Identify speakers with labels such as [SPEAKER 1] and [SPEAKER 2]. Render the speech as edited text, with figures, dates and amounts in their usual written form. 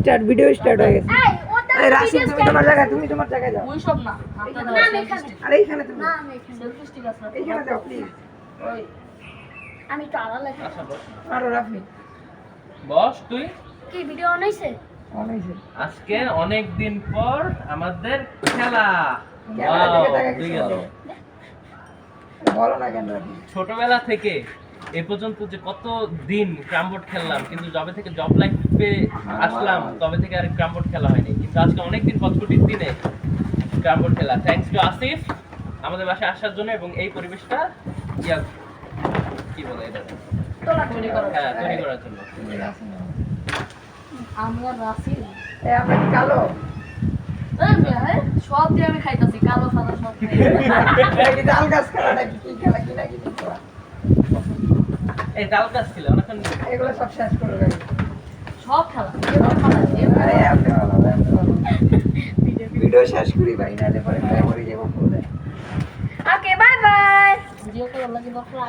[SPEAKER 1] Start video start হয়ে গেছে। এই রাশি তুমি তোমার জায়গায় যাও।
[SPEAKER 2] ওই সব না।
[SPEAKER 1] আরে এইখানে তুমি
[SPEAKER 2] না আমি এখানে সেলফি স্টিক আছে।
[SPEAKER 1] এইখানে যাও প্লিজ।
[SPEAKER 2] ওই আমি তো আড়ালে
[SPEAKER 3] আচ্ছা বস
[SPEAKER 1] আরো রাফি
[SPEAKER 3] বস তুই
[SPEAKER 2] কি ভিডিও অন হইছে?
[SPEAKER 1] অনেক
[SPEAKER 3] আজকে অনেক দিন পর আমাদের খেলা
[SPEAKER 1] ক্যামেরা
[SPEAKER 3] Wow,
[SPEAKER 1] দিকে তাকাই
[SPEAKER 3] হয়ে
[SPEAKER 1] কিছু
[SPEAKER 3] গেল।
[SPEAKER 1] বলো না কেন রাফি?
[SPEAKER 3] ছোটবেলা থেকে এ পর্যন্ত যে কত দিন ক্রামবোর্ড খেললাম, কিন্তু যবে থেকে জব লাইফে আসলাম তবে থেকে আর ক্রামবোর্ড খেলা হয়নি, কিন্তু আজকে অনেকদিন পর ছুটির দিনে ক্রামবোর্ড খেলা। থ্যাঙ্কস টু আসিফ আমাদের বাসায় আসার জন্য এবং এই পরিবেশটা ইয়া কি বলে এটা
[SPEAKER 2] তোলা তৈরি করো।
[SPEAKER 3] হ্যাঁ তৈরি করার জন্য।
[SPEAKER 2] আমি আর রাসিল
[SPEAKER 1] এই আমরা কি কালো?
[SPEAKER 2] সব দিয়ে আমি খাইতাছি কালো সাদা সব খাই।
[SPEAKER 1] এই ডাল গাছ খেলা নাকি কি খেলা কি নাকি কি খেলা?
[SPEAKER 3] এই তাল গাছ ছিল অনেকক্ষণ
[SPEAKER 1] এগুলো সব শেষ করে গেছে।
[SPEAKER 2] সব খেলা এবার খেলা
[SPEAKER 1] আরে আপনি ভালো ভিডিও শেষ করি ভাই, নাহলে পরে মেমোরি যাবো বলে।
[SPEAKER 2] Okay bye bye video call লাগি বকরা